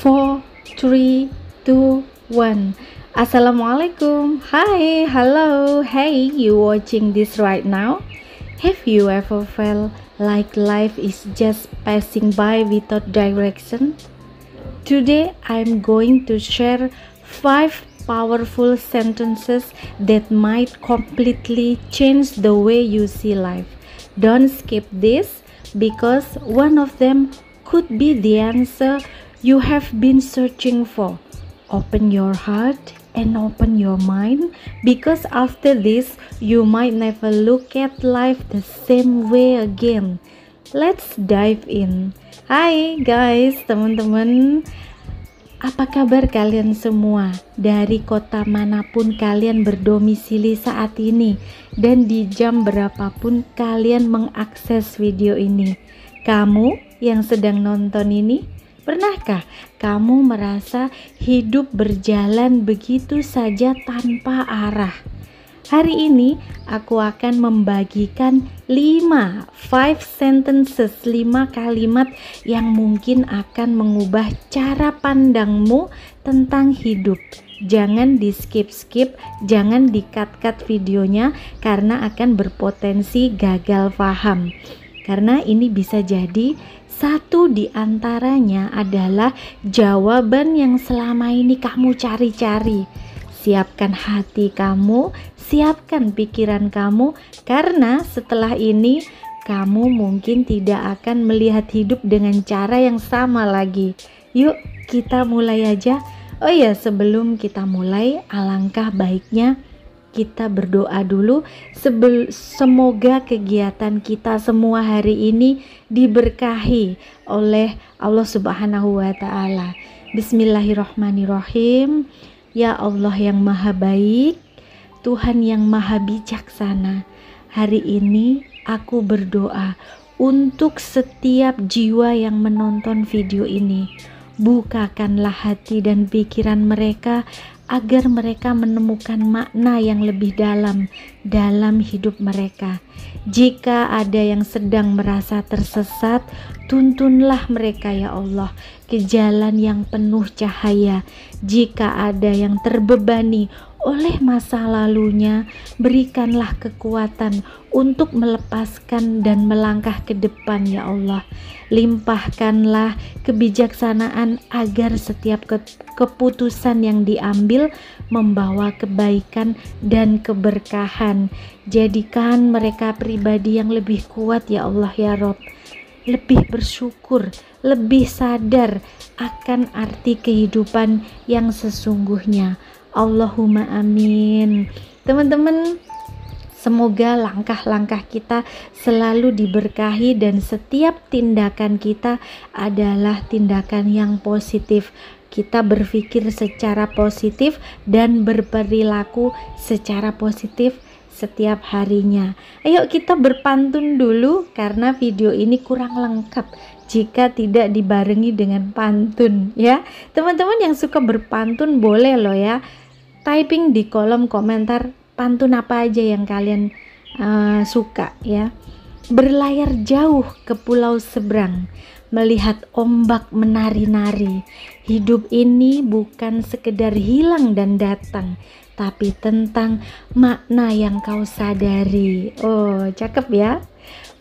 4, 3, 2, 1. Assalamualaikum. Hi, hello. Hey, you watching this right now? Have you ever felt like life is just passing by without direction? Today I'm going to share 5 powerful sentences that might completely change the way you see life. Don't skip this because one of them could be the answer you have been searching for. Open your heart and open your mind, because after this you might never look at life the same way again. Let's dive in. Hai guys, teman-teman, apa kabar kalian semua? Dari kota manapun kalian berdomisili saat ini dan di jam berapapun kalian mengakses video ini, kamu yang sedang nonton ini, pernahkah kamu merasa hidup berjalan begitu saja tanpa arah? Hari ini aku akan membagikan 5 sentences, 5 kalimat yang mungkin akan mengubah cara pandangmu tentang hidup. Jangan di skip, jangan di cut videonya karena akan berpotensi gagal paham. Karena ini bisa jadi satu di antaranya adalah jawaban yang selama ini kamu cari-cari. Siapkan hati kamu, siapkan pikiran kamu, karena setelah ini kamu mungkin tidak akan melihat hidup dengan cara yang sama lagi. Yuk kita mulai aja. Oh ya, sebelum kita mulai, alangkah baiknya kita berdoa dulu. Semoga kegiatan kita semua hari ini diberkahi oleh Allah Subhanahu wa Ta'ala. Bismillahirrahmanirrahim. Ya Allah yang maha baik, Tuhan yang maha bijaksana, hari ini aku berdoa untuk setiap jiwa yang menonton video ini. Bukakanlah hati dan pikiran mereka agar mereka menemukan makna yang lebih dalam hidup mereka. Jika ada yang sedang merasa tersesat, tuntunlah mereka ya Allah ke jalan yang penuh cahaya. Jika ada yang terbebani oleh masa lalunya, berikanlah kekuatan untuk melepaskan dan melangkah ke depan ya Allah. Limpahkanlah kebijaksanaan agar setiap keputusan yang diambil membawa kebaikan dan keberkahan. Jadikan mereka pribadi yang lebih kuat ya Allah ya Rob, lebih bersyukur, lebih sadar akan arti kehidupan yang sesungguhnya. Allahumma amin. Teman-teman, semoga langkah-langkah kita selalu diberkahi dan setiap tindakan kita adalah tindakan yang positif. Kita berpikir secara positif dan berperilaku secara positif setiap harinya. Ayo kita berpantun dulu karena video ini kurang lengkap jika tidak dibarengi dengan pantun ya. Teman-teman yang suka berpantun boleh loh ya, typing di kolom komentar pantun apa aja yang kalian suka ya. Berlayar jauh ke pulau seberang, melihat ombak menari-nari. Hidup ini bukan sekedar hilang dan datang, tapi tentang makna yang kau sadari. Oh, cakep ya.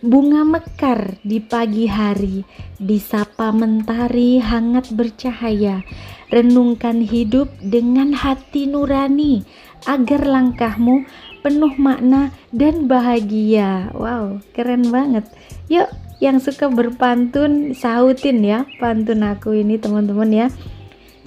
Bunga mekar di pagi hari, disapa mentari hangat bercahaya. Renungkan hidup dengan hati nurani, agar langkahmu penuh makna dan bahagia. Wow, keren banget. Yuk, yang suka berpantun sautin ya pantun aku ini teman-teman ya.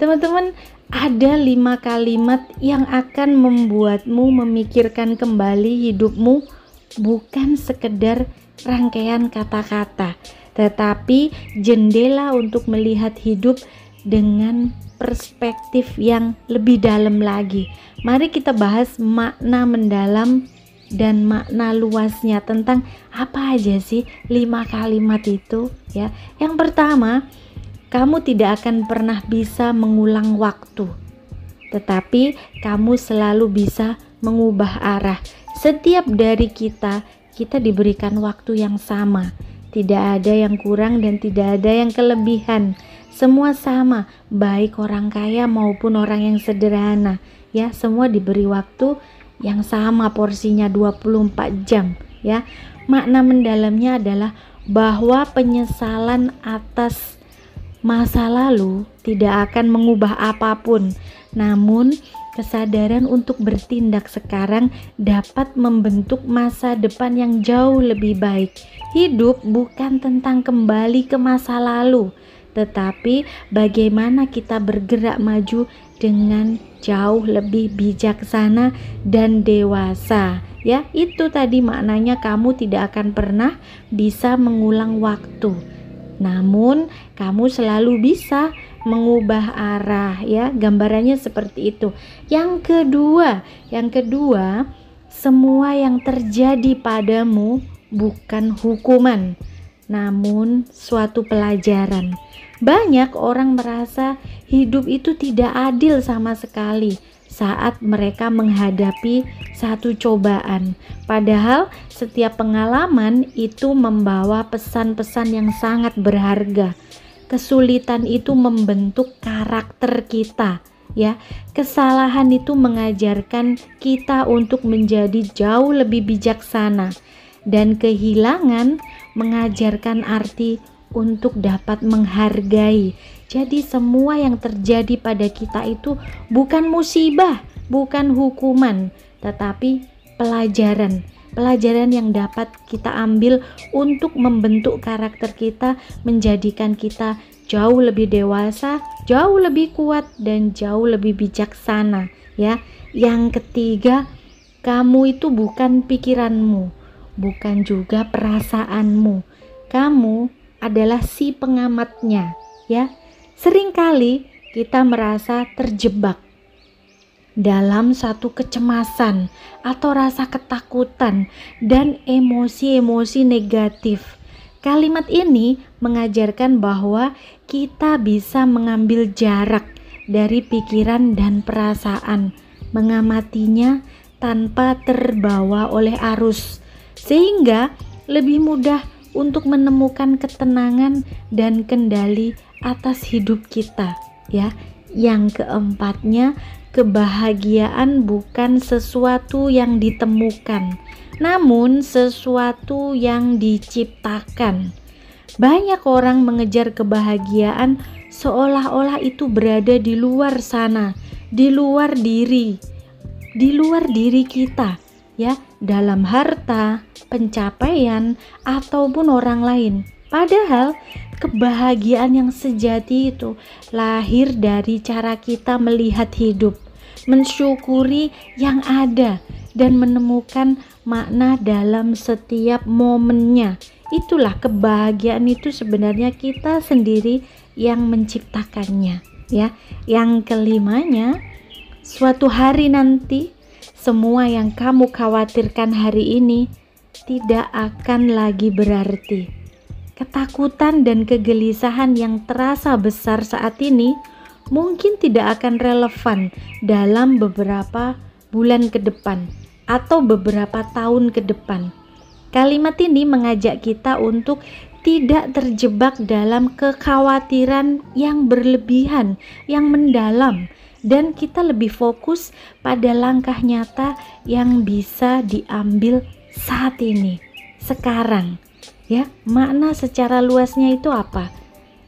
Teman-teman, ada 5 kalimat yang akan membuatmu memikirkan kembali hidupmu, bukan sekedar rangkaian kata-kata, tetapi jendela untuk melihat hidup dengan perspektif yang lebih dalam lagi. Mari kita bahas makna mendalam dan makna luasnya tentang apa aja sih 5 kalimat itu ya. Yang pertama, kamu tidak akan pernah bisa mengulang waktu, tetapi kamu selalu bisa mengubah arah. Setiap dari kita diberikan waktu yang sama, tidak ada yang kurang dan tidak ada yang kelebihan. Semua sama, baik orang kaya maupun orang yang sederhana, ya, semua diberi waktu yang sama porsinya 24 jam, ya. Makna mendalamnya adalah bahwa penyesalan atas masa lalu tidak akan mengubah apapun, namun kesadaran untuk bertindak sekarang dapat membentuk masa depan yang jauh lebih baik. Hidup bukan tentang kembali ke masa lalu, tetapi bagaimana kita bergerak maju dengan jauh lebih bijaksana dan dewasa. Ya, itu tadi maknanya, kamu tidak akan pernah bisa mengulang waktu. Namun kamu selalu bisa mengubah arah, ya. Gambarannya seperti itu. Yang kedua, semua yang terjadi padamu bukan hukuman, namun suatu pelajaran. Banyak orang merasa hidup itu tidak adil sama sekali saat mereka menghadapi satu cobaan. Padahal setiap pengalaman itu membawa pesan-pesan yang sangat berharga. Kesulitan itu membentuk karakter kita, ya. Kesalahan itu mengajarkan kita untuk menjadi jauh lebih bijaksana, dan kehilangan mengajarkan arti untuk dapat menghargai. Jadi semua yang terjadi pada kita itu bukan musibah, bukan hukuman, tetapi pelajaran yang dapat kita ambil untuk membentuk karakter kita, menjadikan kita jauh lebih dewasa, jauh lebih kuat, dan jauh lebih bijaksana, ya. Yang ketiga, kamu itu bukan pikiranmu, bukan juga perasaanmu. Kamu adalah si pengamatnya, ya. Seringkali kita merasa terjebak dalam satu kecemasan atau rasa ketakutan dan emosi-emosi negatif. Kalimat ini mengajarkan bahwa kita bisa mengambil jarak dari pikiran dan perasaan, mengamatinya tanpa terbawa oleh arus, sehingga lebih mudah untuk menemukan ketenangan dan kendali atas hidup kita, ya. Yang keempatnya, kebahagiaan bukan sesuatu yang ditemukan, namun sesuatu yang diciptakan. Banyak orang mengejar kebahagiaan seolah-olah itu berada di luar sana, di luar diri kita, ya, dalam harta, pencapaian, ataupun orang lain. Padahal kebahagiaan yang sejati itu lahir dari cara kita melihat hidup, mensyukuri yang ada, dan menemukan makna dalam setiap momennya. Itulah kebahagiaan itu, sebenarnya kita sendiri yang menciptakannya, ya. Yang kelimanya, suatu hari nanti semua yang kamu khawatirkan hari ini tidak akan lagi berarti. Ketakutan dan kegelisahan yang terasa besar saat ini mungkin tidak akan relevan dalam beberapa bulan ke depan atau beberapa tahun ke depan. Kalimat ini mengajak kita untuk tidak terjebak dalam kekhawatiran yang berlebihan, yang mendalam, dan kita lebih fokus pada langkah nyata yang bisa diambil saat ini, sekarang. Ya, makna secara luasnya itu apa?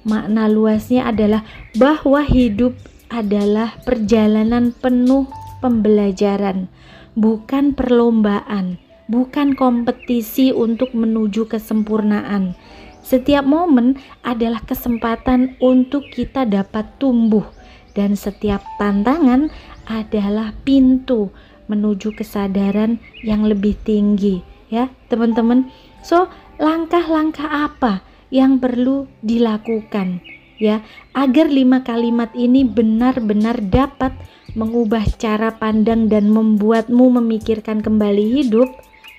Makna luasnya adalah bahwa hidup adalah perjalanan penuh pembelajaran, bukan perlombaan, bukan kompetisi untuk menuju kesempurnaan. Setiap momen adalah kesempatan untuk kita dapat tumbuh, dan setiap tantangan adalah pintu menuju kesadaran yang lebih tinggi, ya, teman-teman. So, langkah-langkah apa yang perlu dilakukan, ya, agar 5 kalimat ini benar-benar dapat mengubah cara pandang dan membuatmu memikirkan kembali hidup,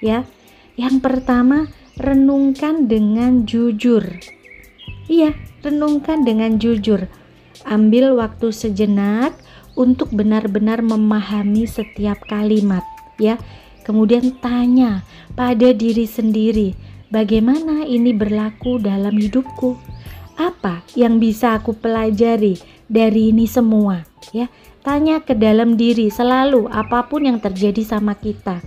ya. Yang pertama, renungkan dengan jujur. Iya, renungkan dengan jujur. Ambil waktu sejenak untuk benar-benar memahami setiap kalimat, ya. Kemudian tanya pada diri sendiri, bagaimana ini berlaku dalam hidupku? Apa yang bisa aku pelajari dari ini semua? Ya, tanya ke dalam diri selalu apapun yang terjadi sama kita.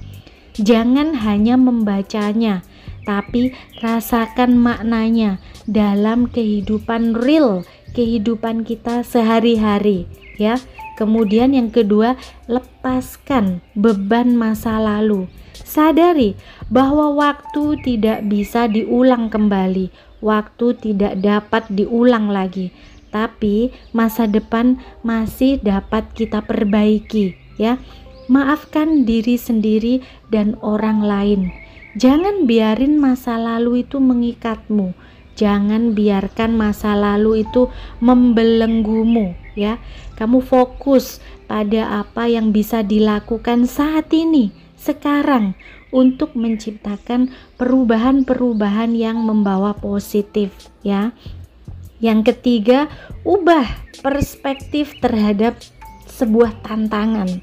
Jangan hanya membacanya, tapi rasakan maknanya dalam kehidupan real, kehidupan kita sehari-hari, ya. Kemudian yang kedua, lepaskan beban masa lalu. Sadari bahwa waktu tidak bisa diulang kembali, waktu tidak dapat diulang lagi, tapi masa depan masih dapat kita perbaiki, ya. Maafkan diri sendiri dan orang lain. Jangan biarin masa lalu itu mengikatmu. Jangan biarkan masa lalu itu membelenggumu, ya. Kamu fokus pada apa yang bisa dilakukan saat ini, sekarang, untuk menciptakan perubahan-perubahan yang membawa positif, ya. Yang ketiga, ubah perspektif terhadap sebuah tantangan.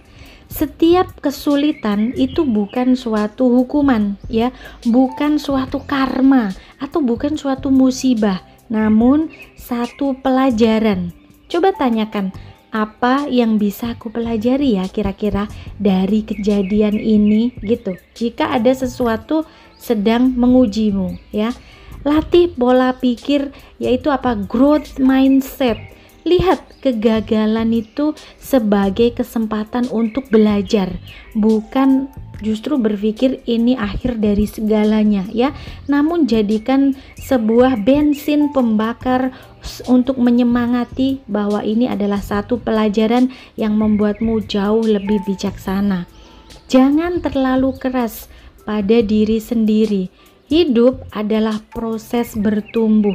Setiap kesulitan itu bukan suatu hukuman, ya, bukan suatu karma atau bukan suatu musibah, namun satu pelajaran. Coba tanyakan, apa yang bisa aku pelajari ya kira-kira dari kejadian ini gitu. Jika ada sesuatu sedang mengujimu, ya. Latih pola pikir, yaitu apa? Growth mindset. Lihat kegagalan itu sebagai kesempatan untuk belajar, bukan justru berpikir ini akhir dari segalanya, ya. Namun jadikan sebuah bensin pembakar untuk menyemangati bahwa ini adalah satu pelajaran yang membuatmu jauh lebih bijaksana. Jangan terlalu keras pada diri sendiri. Hidup adalah proses bertumbuh,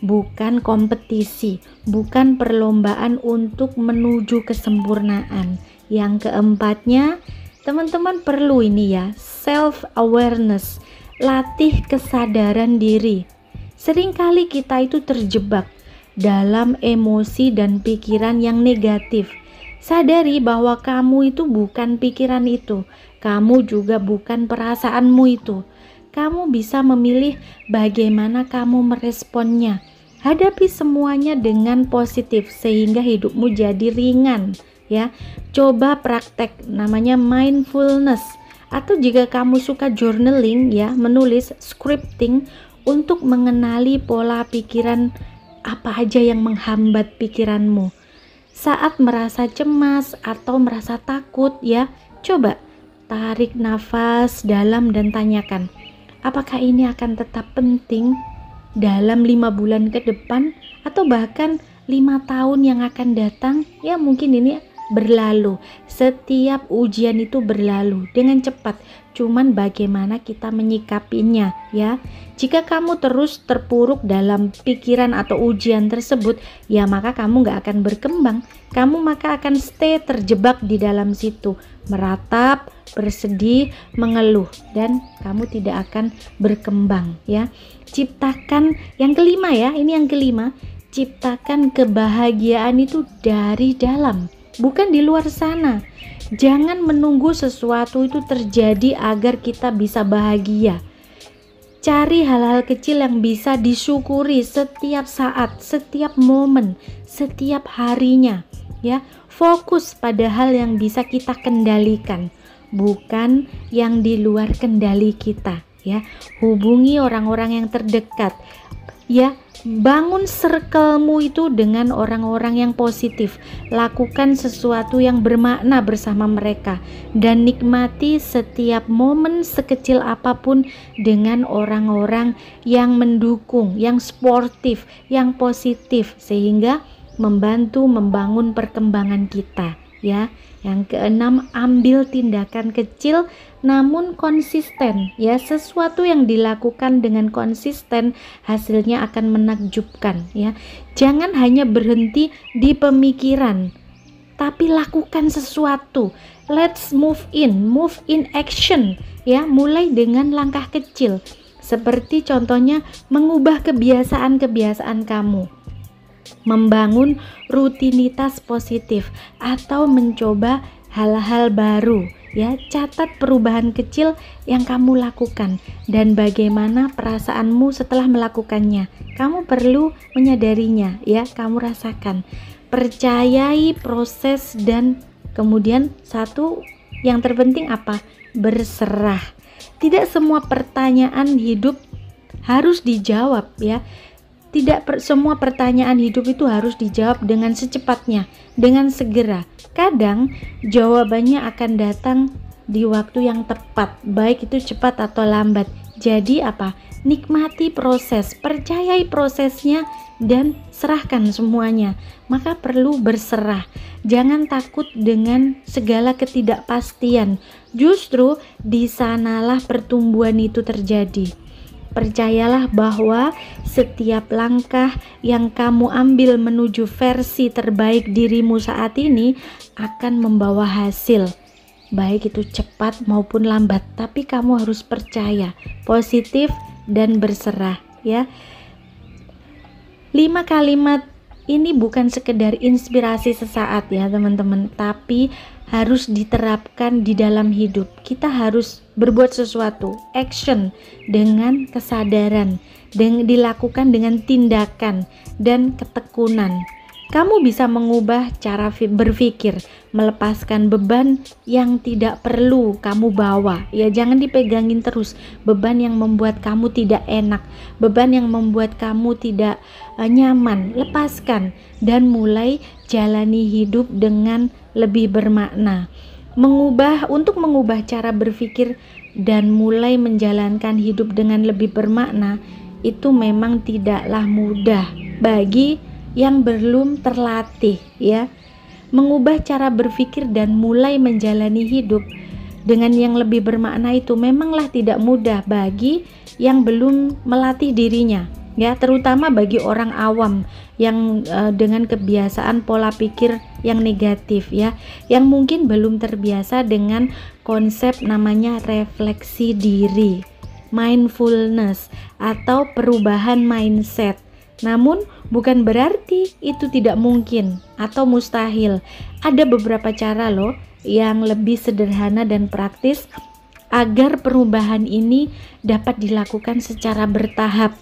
bukan kompetisi, bukan perlombaan untuk menuju kesempurnaan. Yang keempatnya, teman-teman perlu ini ya, self awareness, latih kesadaran diri. Seringkali kita itu terjebak dalam emosi dan pikiran yang negatif. Sadari bahwa kamu itu bukan pikiran itu, kamu juga bukan perasaanmu itu. Kamu bisa memilih bagaimana kamu meresponnya. Hadapi semuanya dengan positif sehingga hidupmu jadi ringan, ya. Coba praktek namanya mindfulness, atau jika kamu suka journaling, ya, menulis scripting untuk mengenali pola pikiran apa aja yang menghambat pikiranmu. Saat merasa cemas atau merasa takut, ya, coba tarik nafas dalam dan tanyakan, apakah ini akan tetap penting dalam 5 bulan ke depan atau bahkan 5 tahun yang akan datang? Ya, mungkin ini berlalu. Setiap ujian itu berlalu dengan cepat. Cuman bagaimana kita menyikapinya, ya. Jika kamu terus terpuruk dalam pikiran atau ujian tersebut, ya maka kamu gak akan berkembang. Kamu maka akan stay terjebak di dalam situ, meratap, bersedih, mengeluh, dan kamu tidak akan berkembang, ya. Ciptakan yang kelima, ya, ini yang kelima, ciptakan kebahagiaan itu dari dalam, bukan di luar sana. Jangan menunggu sesuatu itu terjadi agar kita bisa bahagia. Cari hal-hal kecil yang bisa disyukuri setiap saat, setiap momen, setiap harinya, ya. Fokus pada hal yang bisa kita kendalikan, bukan yang di luar kendali kita, ya. Hubungi orang-orang yang terdekat, ya. Bangun circle-mu itu dengan orang-orang yang positif. Lakukan sesuatu yang bermakna bersama mereka dan nikmati setiap momen sekecil apapun dengan orang-orang yang mendukung, yang sportif, yang positif, sehingga membantu membangun perkembangan kita, ya. Yang keenam, ambil tindakan kecil namun konsisten, ya. Sesuatu yang dilakukan dengan konsisten hasilnya akan menakjubkan, ya. Jangan hanya berhenti di pemikiran, tapi lakukan sesuatu. Let's move in action, ya. Mulai dengan langkah kecil, seperti contohnya mengubah kebiasaan-kebiasaan kamu, membangun rutinitas positif, atau mencoba hal-hal baru ya. Catat perubahan kecil yang kamu lakukan dan bagaimana perasaanmu setelah melakukannya. Kamu perlu menyadarinya, ya. Kamu rasakan, percayai proses, dan kemudian satu yang terpenting apa? Berserah. Tidak semua pertanyaan hidup harus dijawab, ya. Tidak semua pertanyaan hidup itu harus dijawab dengan secepatnya, dengan segera. Kadang jawabannya akan datang di waktu yang tepat, baik itu cepat atau lambat. Jadi apa? Nikmati proses, percayai prosesnya, dan serahkan semuanya. Maka perlu berserah. Jangan takut dengan segala ketidakpastian. Justru di sanalah pertumbuhan itu terjadi. Percayalah bahwa setiap langkah yang kamu ambil menuju versi terbaik dirimu saat ini akan membawa hasil, baik itu cepat maupun lambat. Tapi kamu harus percaya, positif, dan berserah, ya. 5 kalimat ini bukan sekedar inspirasi sesaat, ya teman-teman, tapi harus diterapkan di dalam hidup. Kita harus berbuat sesuatu, action, dengan kesadaran, dan dilakukan dengan tindakan dan ketekunan. Kamu bisa mengubah cara berpikir, melepaskan beban yang tidak perlu kamu bawa. Ya, jangan dipegangin terus beban yang membuat kamu tidak enak, beban yang membuat kamu tidak nyaman. Lepaskan dan mulai jalani hidup dengan lebih bermakna. Untuk mengubah cara berpikir dan mulai menjalankan hidup dengan lebih bermakna itu memang tidaklah mudah bagi yang belum terlatih, ya. Mengubah cara berpikir dan mulai menjalani hidup dengan yang lebih bermakna itu memanglah tidak mudah bagi yang belum melatih dirinya, ya, terutama bagi orang awam yang dengan kebiasaan pola pikir yang negatif, ya, yang mungkin belum terbiasa dengan konsep namanya refleksi diri, mindfulness, atau perubahan mindset. Namun bukan berarti itu tidak mungkin atau mustahil. Ada beberapa cara loh yang lebih sederhana dan praktis agar perubahan ini dapat dilakukan secara bertahap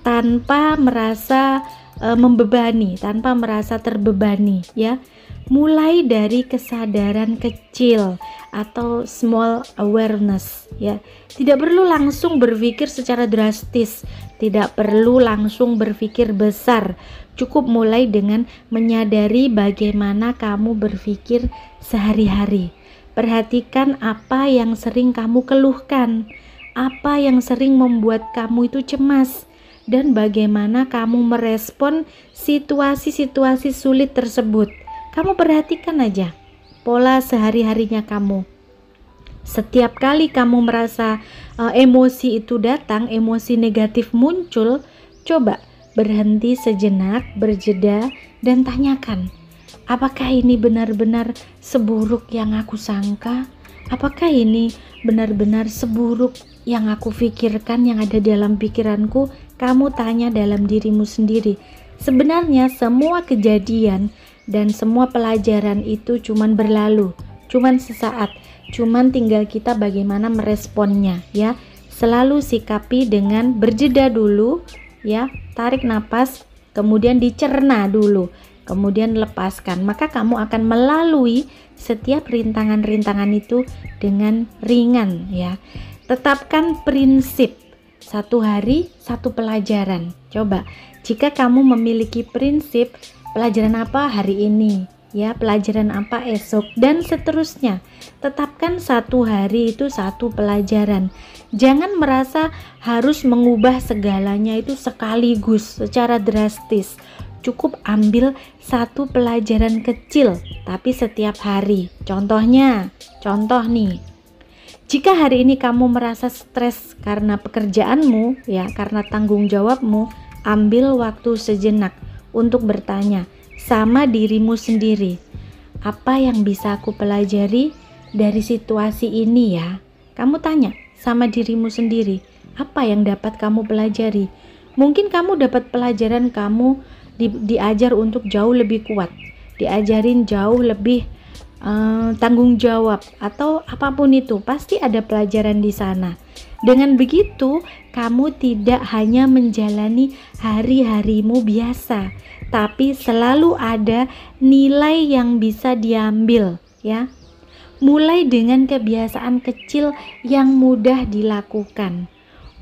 tanpa merasa membebani, tanpa merasa terbebani, ya. Mulai dari kesadaran kecil atau small awareness, ya. Tidak perlu langsung berpikir secara drastis, tidak perlu langsung berpikir besar. Cukup mulai dengan menyadari bagaimana kamu berpikir sehari-hari. Perhatikan apa yang sering kamu keluhkan, apa yang sering membuat kamu itu cemas, dan bagaimana kamu merespon situasi-situasi sulit tersebut. Kamu perhatikan aja pola sehari-harinya kamu. Setiap kali kamu merasa emosi itu datang, emosi negatif muncul, coba berhenti sejenak, berjeda, dan tanyakan, apakah ini benar-benar seburuk yang aku sangka? Apakah ini benar-benar seburuk yang aku pikirkan, yang ada dalam pikiranku? Kamu tanya dalam dirimu sendiri. Sebenarnya semua kejadian dan semua pelajaran itu cuman berlalu, cuman sesaat, cuman tinggal kita bagaimana meresponnya, ya. Selalu sikapi dengan berjeda dulu, ya, tarik napas, kemudian dicerna dulu, kemudian lepaskan. Maka kamu akan melalui setiap rintangan-rintangan itu dengan ringan, ya. Tetapkan prinsip, satu hari satu pelajaran. Coba, jika kamu memiliki prinsip pelajaran apa hari ini, ya, pelajaran apa esok, dan seterusnya. Tetapkan satu hari itu satu pelajaran. Jangan merasa harus mengubah segalanya itu sekaligus secara drastis. Cukup ambil satu pelajaran kecil tapi setiap hari. Contoh nih, jika hari ini kamu merasa stres karena pekerjaanmu, ya, karena tanggung jawabmu, ambil waktu sejenak untuk bertanya sama dirimu sendiri, apa yang bisa aku pelajari dari situasi ini, ya. Kamu tanya sama dirimu sendiri, apa yang dapat kamu pelajari? Mungkin kamu dapat pelajaran kamu diajar untuk jauh lebih kuat, diajarin jauh lebih tanggung jawab atau apapun itu, pasti ada pelajaran di sana. Dengan begitu, kamu tidak hanya menjalani hari-harimu biasa, tapi selalu ada nilai yang bisa diambil, ya. Mulai dengan kebiasaan kecil yang mudah dilakukan.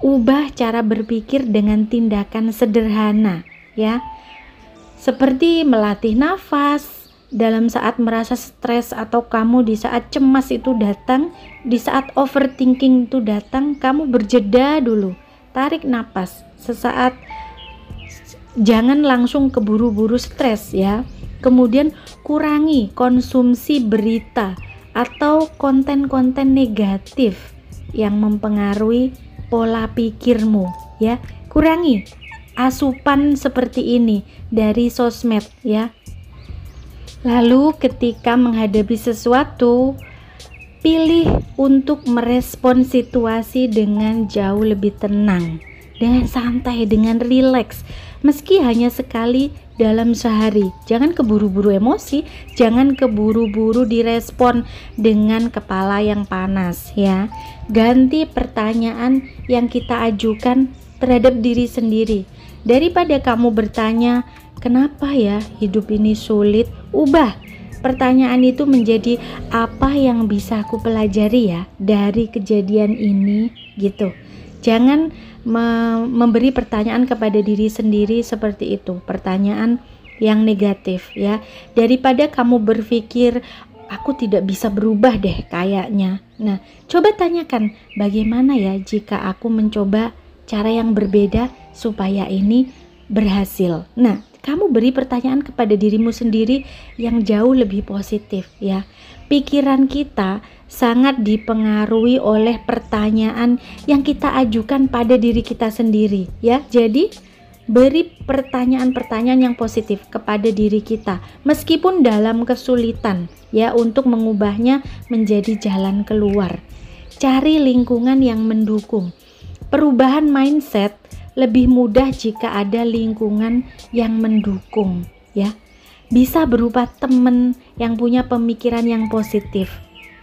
Ubah cara berpikir dengan tindakan sederhana, ya. Seperti melatih nafas dalam saat merasa stres, atau kamu di saat cemas itu datang, di saat overthinking itu datang, kamu berjeda dulu, tarik nafas sesaat, jangan langsung keburu-buru stres, ya. Kemudian kurangi konsumsi berita atau konten-konten negatif yang mempengaruhi pola pikirmu, ya. Kurangi asupan seperti ini dari sosmed, ya. Lalu ketika menghadapi sesuatu, pilih untuk merespon situasi dengan jauh lebih tenang, dengan santai, dengan rileks, meski hanya sekali dalam sehari. Jangan keburu-buru emosi, jangan keburu-buru direspon dengan kepala yang panas, ya. Ganti pertanyaan yang kita ajukan terhadap diri sendiri. Daripada kamu bertanya, kenapa ya hidup ini sulit? Ubah pertanyaan itu menjadi, apa yang bisa aku pelajari ya dari kejadian ini, gitu. Jangan memberi pertanyaan kepada diri sendiri seperti itu, pertanyaan yang negatif, ya. Daripada kamu berpikir, aku tidak bisa berubah deh kayaknya. Nah, coba tanyakan, bagaimana ya jika aku mencoba cara yang berbeda supaya ini berhasil. Nah, kamu beri pertanyaan kepada dirimu sendiri yang jauh lebih positif, ya. Pikiran kita sangat dipengaruhi oleh pertanyaan yang kita ajukan pada diri kita sendiri, ya. Jadi beri pertanyaan-pertanyaan yang positif kepada diri kita meskipun dalam kesulitan, ya, untuk mengubahnya menjadi jalan keluar. Cari lingkungan yang mendukung. Perubahan mindset lebih mudah jika ada lingkungan yang mendukung, ya. Bisa berupa teman yang punya pemikiran yang positif,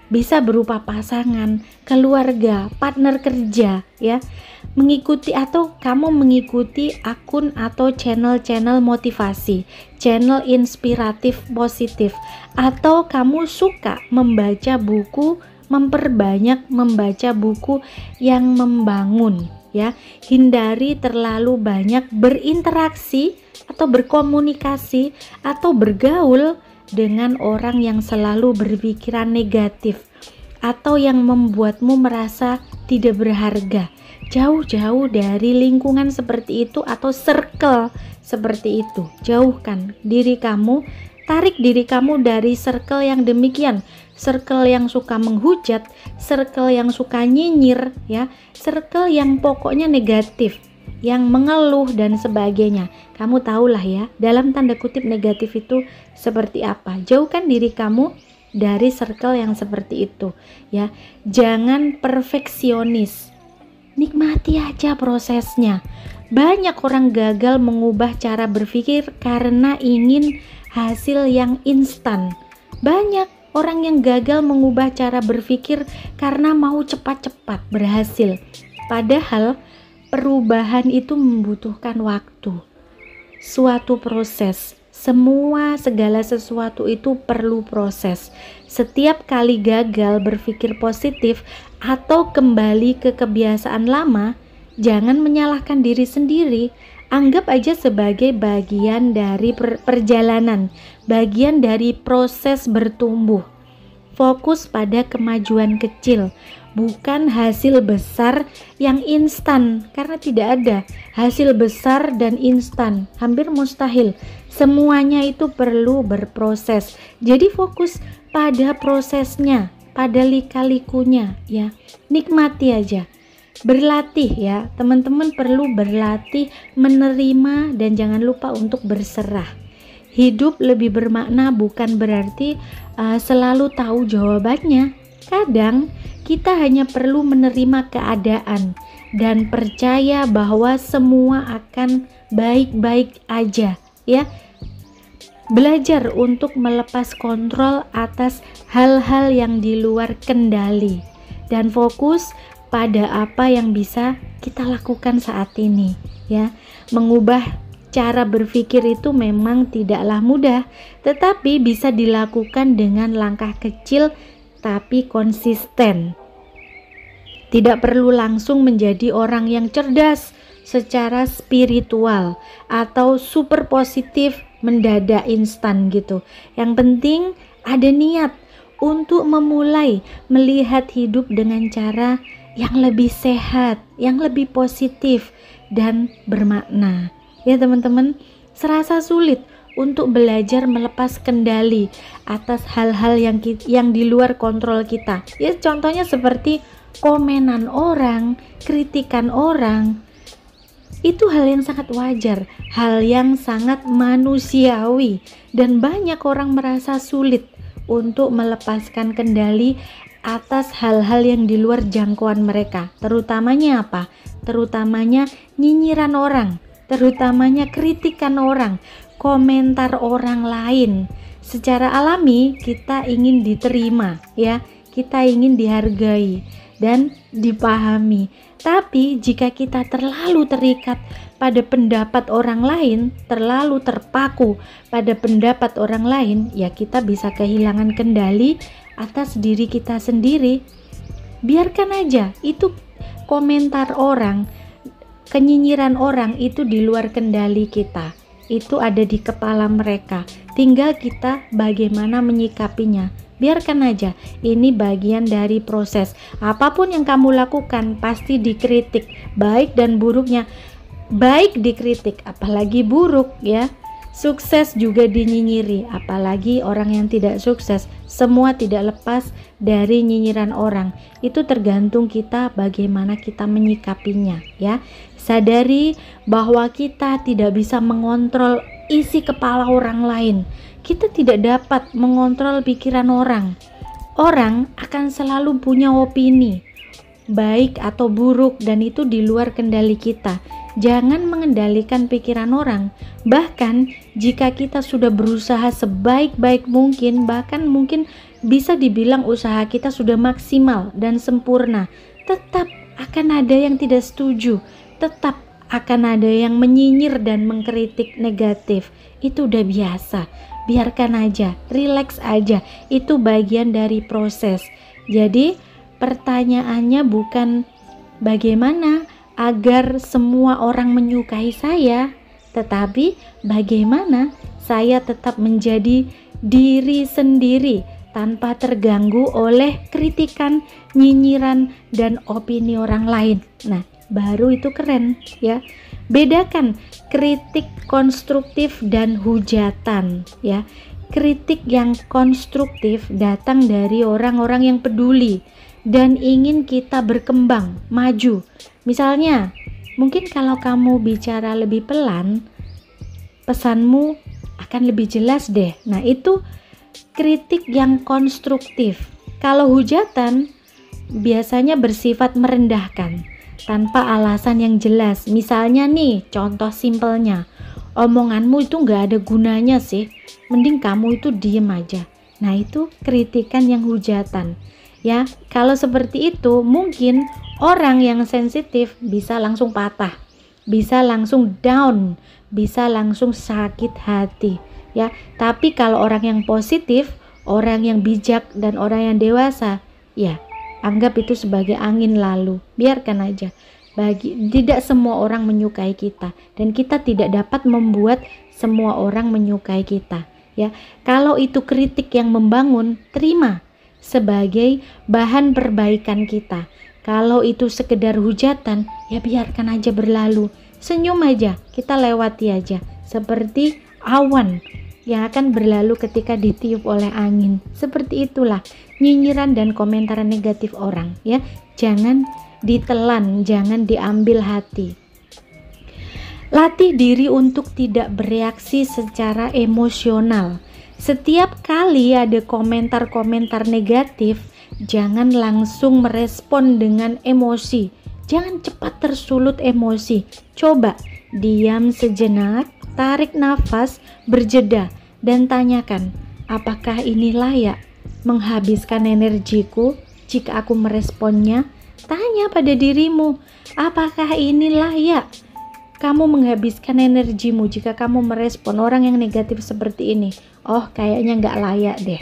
bisa berupa pasangan, keluarga, partner kerja, ya. Mengikuti atau kamu mengikuti akun atau channel-channel motivasi, channel inspiratif positif, atau kamu suka membaca buku, memperbanyak membaca buku yang membangun, ya. Hindari terlalu banyak berinteraksi atau berkomunikasi atau bergaul dengan orang yang selalu berpikiran negatif atau yang membuatmu merasa tidak berharga. Jauh-jauh dari lingkungan seperti itu atau circle seperti itu. Jauhkan diri kamu, tarik diri kamu dari circle yang demikian, circle yang suka menghujat, circle yang suka nyinyir, ya, circle yang pokoknya negatif, yang mengeluh dan sebagainya. Kamu tahulah ya, dalam tanda kutip negatif itu seperti apa. Jauhkan diri kamu dari circle yang seperti itu, ya. Jangan perfeksionis. Nikmati aja prosesnya. Banyak orang gagal mengubah cara berpikir karena ingin hasil yang instan. Banyak orang yang gagal mengubah cara berpikir karena mau cepat-cepat berhasil. Padahal perubahan itu membutuhkan waktu, suatu proses. Segala sesuatu itu perlu proses. Setiap kali gagal berpikir positif atau kembali ke kebiasaan lama, jangan menyalahkan diri sendiri. Anggap aja sebagai bagian dari perjalanan, bagian dari proses bertumbuh. Fokus pada kemajuan kecil, bukan hasil besar yang instan, karena tidak ada hasil besar dan instan, hampir mustahil. Semuanya itu perlu berproses. Jadi fokus pada prosesnya, pada lika-likunya, ya. Nikmati aja. Berlatih, ya. Teman-teman perlu berlatih menerima dan jangan lupa untuk berserah. Hidup lebih bermakna bukan berarti selalu tahu jawabannya. Kadang kita hanya perlu menerima keadaan dan percaya bahwa semua akan baik-baik aja, ya. Belajar untuk melepas kontrol atas hal-hal yang di luar kendali dan fokus pada apa yang bisa kita lakukan saat ini, ya. Mengubah cara berpikir itu memang tidaklah mudah, tetapi bisa dilakukan dengan langkah kecil tapi konsisten. Tidak perlu langsung menjadi orang yang cerdas secara spiritual atau super positif mendadak instan gitu. Yang penting ada niat untuk memulai melihat hidup dengan cara yang lebih sehat, yang lebih positif dan bermakna. Ya teman-teman, serasa sulit untuk belajar melepas kendali atas hal-hal yang di luar kontrol kita. Ya contohnya seperti komenan orang, kritikan orang. Itu hal yang sangat wajar, hal yang sangat manusiawi, dan banyak orang merasa sulit untuk melepaskan kendali atas hal-hal yang di luar jangkauan mereka. Terutamanya apa? Terutamanya nyinyiran orang, terutamanya kritikan orang, komentar orang lain. Secara alami kita ingin diterima, ya, kita ingin dihargai dan dipahami. Tapi jika kita terlalu terikat pada pendapat orang lain, terlalu terpaku pada pendapat orang lain, ya kita bisa kehilangan kendali atas diri kita sendiri. Biarkan aja itu komentar orang, kenyinyiran orang itu di luar kendali kita. Itu ada di kepala mereka. Tinggal kita bagaimana menyikapinya. Biarkan aja, ini bagian dari proses. Apapun yang kamu lakukan pasti dikritik, baik dan buruknya. Baik dikritik, apalagi buruk, ya. Sukses juga dinyinyiri, apalagi orang yang tidak sukses. Semua tidak lepas dari nyinyiran orang. Itu tergantung kita bagaimana kita menyikapinya, ya. Sadari bahwa kita tidak bisa mengontrol isi kepala orang lain. Kita tidak dapat mengontrol pikiran orang. Orang akan selalu punya opini, baik atau buruk, dan itu di luar kendali kita. Jangan mengendalikan pikiran orang. Bahkan jika kita sudah berusaha sebaik-baik mungkin, bahkan mungkin bisa dibilang usaha kita sudah maksimal dan sempurna, tetap akan ada yang tidak setuju, tetap akan ada yang menyinyir dan mengkritik negatif. Itu udah biasa. Biarkan aja, relax aja, itu bagian dari proses. Jadi pertanyaannya bukan bagaimana agar semua orang menyukai saya, tetapi bagaimana saya tetap menjadi diri sendiri tanpa terganggu oleh kritikan, nyinyiran, dan opini orang lain. Nah, baru itu keren, ya. Bedakan kritik konstruktif dan hujatan, ya. Kritik yang konstruktif datang dari orang-orang yang peduli dan ingin kita berkembang, maju. Misalnya, mungkin kalau kamu bicara lebih pelan, pesanmu akan lebih jelas deh. Nah, itu kritik yang konstruktif. Kalau hujatan biasanya bersifat merendahkan tanpa alasan yang jelas. Misalnya nih, contoh simpelnya, omonganmu itu gak ada gunanya sih, mending kamu itu diem aja. Nah, itu kritikan yang hujatan, ya. Kalau seperti itu, mungkin orang yang sensitif bisa langsung patah, bisa langsung down, bisa langsung sakit hati, ya. Tapi kalau orang yang positif, orang yang bijak, dan orang yang dewasa, ya anggap itu sebagai angin lalu, biarkan aja. Tidak semua orang menyukai kita, dan kita tidak dapat membuat semua orang menyukai kita, ya. Kalau itu kritik yang membangun, terima sebagai bahan perbaikan kita. Kalau itu sekedar hujatan, ya biarkan aja berlalu. Senyum aja, kita lewati aja, seperti awan yang akan berlalu ketika ditiup oleh angin. Seperti itulah nyinyiran dan komentar negatif orang, ya. Jangan ditelan, jangan diambil hati. Latih diri untuk tidak bereaksi secara emosional. Setiap kali ada komentar-komentar negatif, jangan langsung merespon dengan emosi. Jangan cepat tersulut emosi. Coba diam sejenak, tarik nafas, berjeda, dan tanyakan, apakah ini layak menghabiskan energiku jika aku meresponnya? Tanya pada dirimu, apakah ini layak kamu menghabiskan energimu jika kamu merespon orang yang negatif seperti ini? Oh, kayaknya nggak layak deh.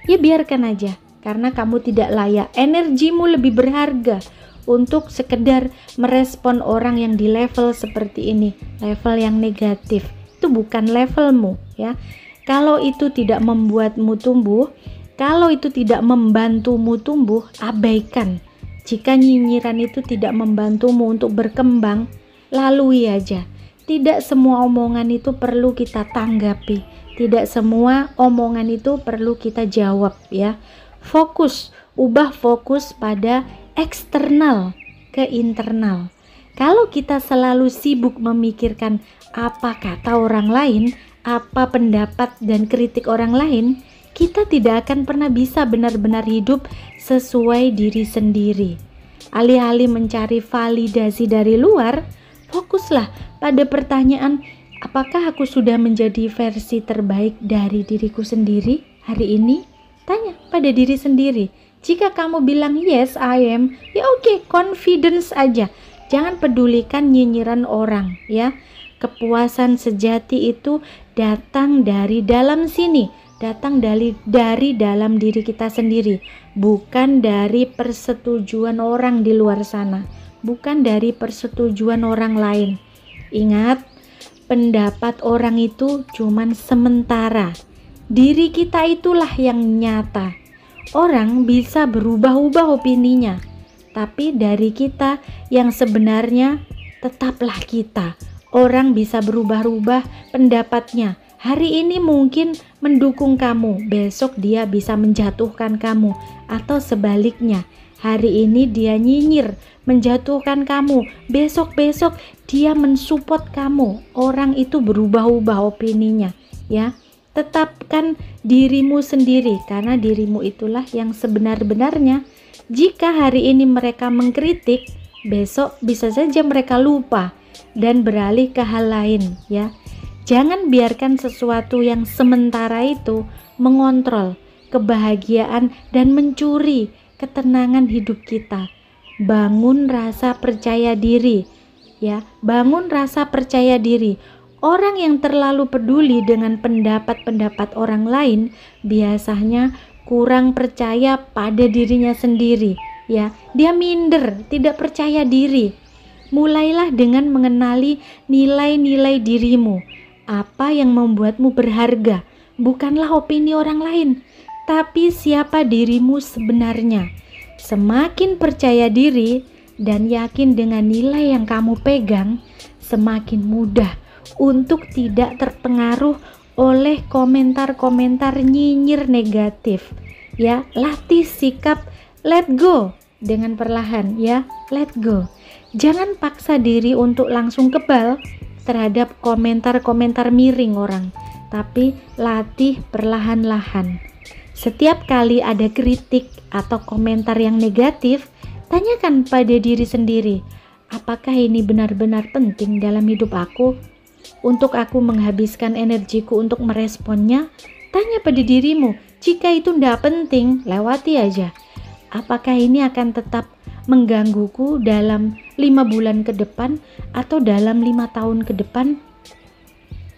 Ya biarkan aja, karena kamu tidak layak. Energimu lebih berharga untuk sekedar merespon orang yang di level seperti ini, level yang negatif. Itu bukan levelmu ya. Kalau itu tidak membuatmu tumbuh, kalau itu tidak membantumu tumbuh, abaikan. Jika nyinyiran itu tidak membantumu untuk berkembang, lalui aja. Tidak semua omongan itu perlu kita tanggapi. Tidak semua omongan itu perlu kita jawab ya. Ubah fokus pada eksternal ke internal. Kalau kita selalu sibuk memikirkan apa kata orang lain, apa pendapat dan kritik orang lain, kita tidak akan pernah bisa benar-benar hidup sesuai diri sendiri. Alih-alih mencari validasi dari luar, fokuslah pada pertanyaan, apakah aku sudah menjadi versi terbaik dari diriku sendiri hari ini? Tanya pada diri sendiri. Jika kamu bilang yes I am, ya oke, confidence aja. Jangan pedulikan nyinyiran orang ya. Kepuasan sejati itu datang dari dalam sini, datang dari dalam diri kita sendiri, bukan dari persetujuan orang di luar sana, bukan dari persetujuan orang lain. Ingat, pendapat orang itu cuman sementara. Diri kita itulah yang nyata. Orang bisa berubah-ubah opininya, tapi dari kita yang sebenarnya tetaplah kita. Orang bisa berubah-ubah pendapatnya. Hari ini mungkin mendukung kamu, besok dia bisa menjatuhkan kamu, atau sebaliknya. Hari ini dia nyinyir, menjatuhkan kamu, besok-besok dia mensupport kamu. Orang itu berubah-ubah opininya, ya. Tetapkan dirimu sendiri, karena dirimu itulah yang sebenar-benarnya. Jika hari ini mereka mengkritik, besok bisa saja mereka lupa dan beralih ke hal lain, ya. Jangan biarkan sesuatu yang sementara itu mengontrol kebahagiaan dan mencuri ketenangan hidup kita. Bangun rasa percaya diri, ya. Bangun rasa percaya diri. Orang yang terlalu peduli dengan pendapat-pendapat orang lain biasanya kurang percaya pada dirinya sendiri, ya. Dia minder, tidak percaya diri. Mulailah dengan mengenali nilai-nilai dirimu. Apa yang membuatmu berharga? Bukanlah opini orang lain, tapi siapa dirimu sebenarnya. Semakin percaya diri dan yakin dengan nilai yang kamu pegang, semakin mudah untuk tidak terpengaruh oleh komentar-komentar nyinyir negatif. Ya, latih sikap let go dengan perlahan, ya. Let go. Jangan paksa diri untuk langsung kebal terhadap komentar-komentar miring orang, tapi latih perlahan-lahan. Setiap kali ada kritik atau komentar yang negatif, tanyakan pada diri sendiri, apakah ini benar-benar penting dalam hidup aku? Untuk aku menghabiskan energiku untuk meresponnya? Tanya pada dirimu, jika itu tidak penting, lewati aja. Apakah ini akan tetap menggangguku dalam 5 bulan ke depan atau dalam 5 tahun ke depan?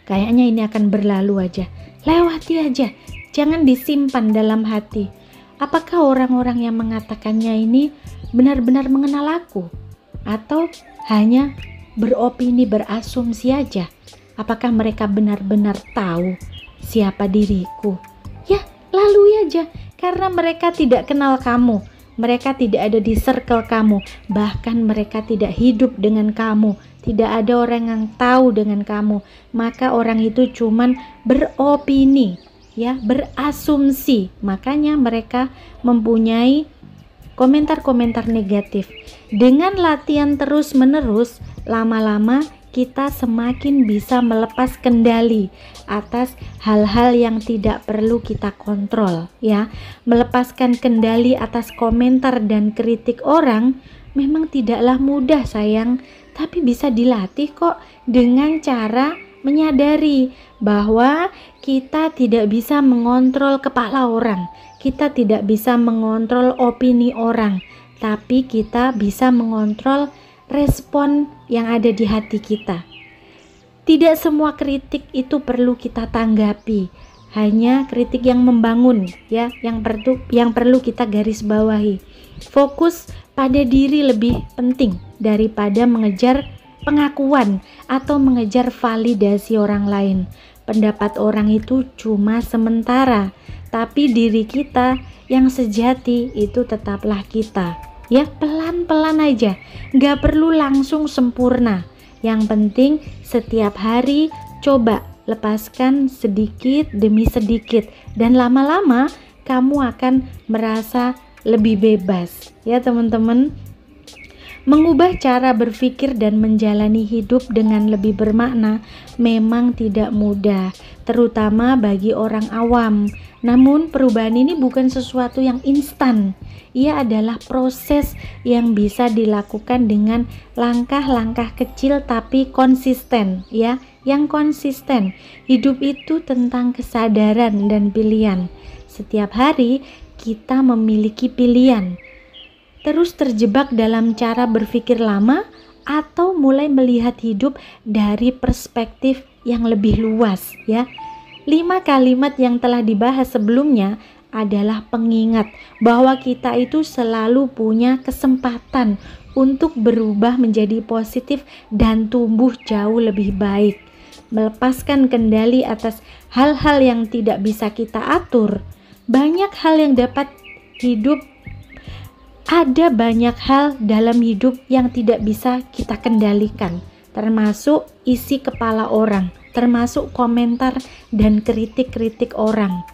Kayaknya ini akan berlalu aja. Lewati aja, jangan disimpan dalam hati. Apakah orang-orang yang mengatakannya ini benar-benar mengenal aku? Atau hanya beropini, berasumsi aja? Apakah mereka benar-benar tahu siapa diriku? Ya, lalui aja, karena mereka tidak kenal kamu. Mereka tidak ada di circle kamu, bahkan mereka tidak hidup dengan kamu. Tidak ada orang yang tahu dengan kamu. Maka orang itu cuman beropini, ya, berasumsi. Makanya mereka mempunyai komentar-komentar negatif. Dengan latihan terus-menerus, lama-lama kita semakin bisa melepas kendali atas hal-hal yang tidak perlu kita kontrol, ya. Melepaskan kendali atas komentar dan kritik orang memang tidaklah mudah, sayang, tapi bisa dilatih kok dengan cara menyadari bahwa kita tidak bisa mengontrol kepala orang, kita tidak bisa mengontrol opini orang, tapi kita bisa mengontrol respon yang ada di hati kita. Tidak semua kritik itu perlu kita tanggapi, hanya kritik yang membangun ya, yang perlu kita garis bawahi. Fokus pada diri lebih penting daripada mengejar pengakuan atau mengejar validasi orang lain. Pendapat orang itu cuma sementara, tapi diri kita yang sejati itu tetaplah kita. Ya, pelan-pelan aja, gak perlu langsung sempurna. Yang penting setiap hari coba lepaskan sedikit demi sedikit, dan lama-lama kamu akan merasa lebih bebas ya teman-teman. Mengubah cara berpikir dan menjalani hidup dengan lebih bermakna memang tidak mudah, terutama bagi orang awam. Namun perubahan ini bukan sesuatu yang instan. Ia adalah proses yang bisa dilakukan dengan langkah-langkah kecil tapi konsisten ya, yang konsisten. Hidup itu tentang kesadaran dan pilihan. Setiap hari kita memiliki pilihan. Terus terjebak dalam cara berpikir lama atau mulai melihat hidup dari perspektif yang lebih luas ya. 5 kalimat yang telah dibahas sebelumnya adalah pengingat bahwa kita itu selalu punya kesempatan untuk berubah menjadi positif dan tumbuh jauh lebih baik. Melepaskan kendali atas hal-hal yang tidak bisa kita atur. Banyak hal yang dapat hidup Ada banyak hal dalam hidup yang tidak bisa kita kendalikan, termasuk isi kepala orang, termasuk komentar dan kritik-kritik orang.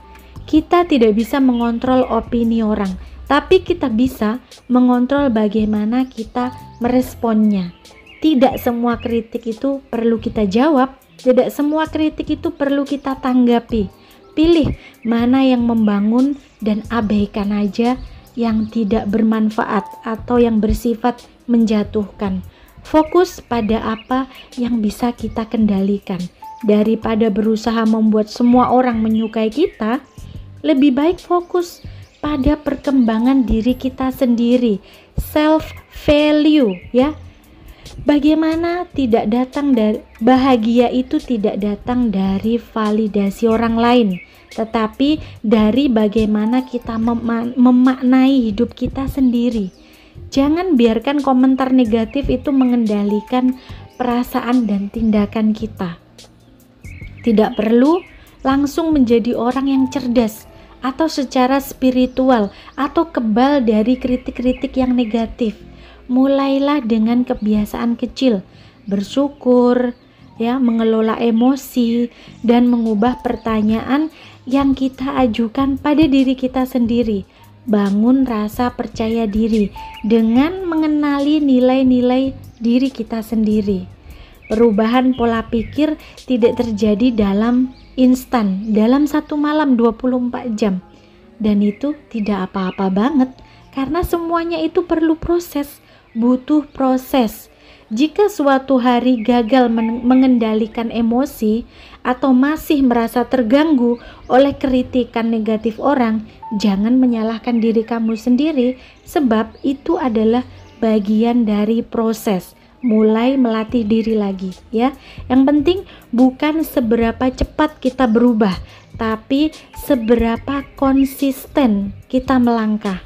Kita tidak bisa mengontrol opini orang, tapi kita bisa mengontrol bagaimana kita meresponnya. Tidak semua kritik itu perlu kita jawab, tidak semua kritik itu perlu kita tanggapi. Pilih mana yang membangun dan abaikan aja yang tidak bermanfaat atau yang bersifat menjatuhkan. Fokus pada apa yang bisa kita kendalikan. Daripada berusaha membuat semua orang menyukai kita, lebih baik fokus pada perkembangan diri kita sendiri, self value ya. Bagaimana tidak datang dari bahagia itu tidak datang dari validasi orang lain, tetapi dari bagaimana kita memaknai hidup kita sendiri. Jangan biarkan komentar negatif itu mengendalikan perasaan dan tindakan kita. Tidak perlu langsung menjadi orang yang cerdas atau secara spiritual atau kebal dari kritik-kritik yang negatif. Mulailah dengan kebiasaan kecil, bersyukur, ya, mengelola emosi dan mengubah pertanyaan yang kita ajukan pada diri kita sendiri. Bangun rasa percaya diri dengan mengenali nilai-nilai diri kita sendiri. Perubahan pola pikir tidak terjadi dalam instan, dalam satu malam 24 jam. Dan itu tidak apa-apa banget, karena semuanya itu perlu proses, butuh proses. Jika suatu hari gagal mengendalikan emosi atau masih merasa terganggu oleh kritikan negatif orang, jangan menyalahkan diri kamu sendiri, sebab itu adalah bagian dari proses. Mulai melatih diri lagi ya. Yang penting bukan seberapa cepat kita berubah, tapi seberapa konsisten kita melangkah.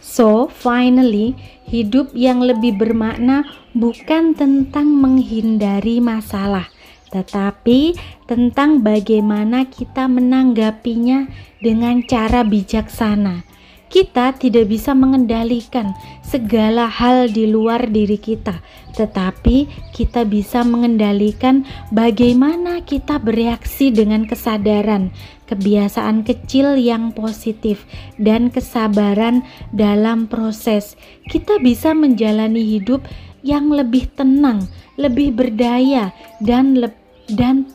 So, finally, hidup yang lebih bermakna bukan tentang menghindari masalah, tetapi tentang bagaimana kita menanggapinya dengan cara bijaksana. Kita tidak bisa mengendalikan segala hal di luar diri kita, tetapi kita bisa mengendalikan bagaimana kita bereaksi dengan kesadaran, kebiasaan kecil yang positif, dan kesabaran dalam proses. Kita bisa menjalani hidup yang lebih tenang, lebih berdaya, dan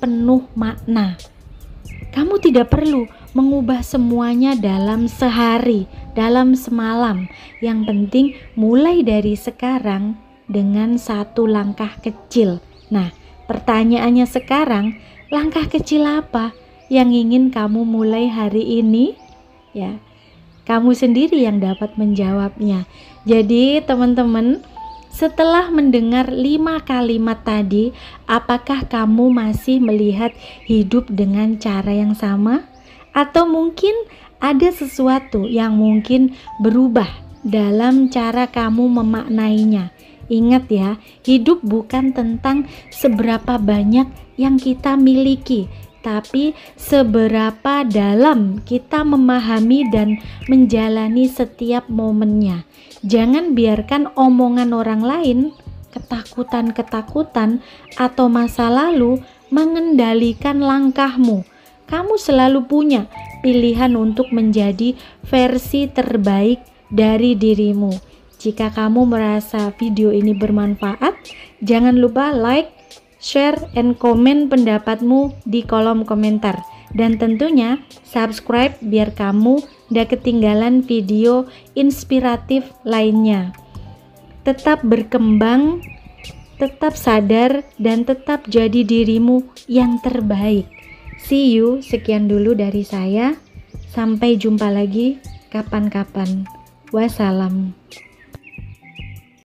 penuh makna. Kamu tidak perlu mengubah semuanya dalam sehari, dalam semalam. Yang penting mulai dari sekarang dengan satu langkah kecil. Nah, Pertanyaannya sekarang, langkah kecil apa yang ingin kamu mulai hari ini? Ya, kamu sendiri yang dapat menjawabnya. Jadi teman-teman, setelah mendengar 5 kalimat tadi, apakah kamu masih melihat hidup dengan cara yang sama? Atau mungkin ada sesuatu yang mungkin berubah dalam cara kamu memaknainya? Ingat ya, hidup bukan tentang seberapa banyak yang kita miliki, tapi seberapa dalam kita memahami dan menjalani setiap momennya. Jangan biarkan omongan orang lain, ketakutan-ketakutan, atau masa lalu mengendalikan langkahmu. Kamu selalu punya pilihan untuk menjadi versi terbaik dari dirimu. Jika kamu merasa video ini bermanfaat, jangan lupa like, share, and komen pendapatmu di kolom komentar. Dan tentunya subscribe biar kamu gak ketinggalan video inspiratif lainnya. Tetap berkembang, tetap sadar, dan tetap jadi dirimu yang terbaik. See you, sekian dulu dari saya. Sampai jumpa lagi kapan-kapan. Wassalam.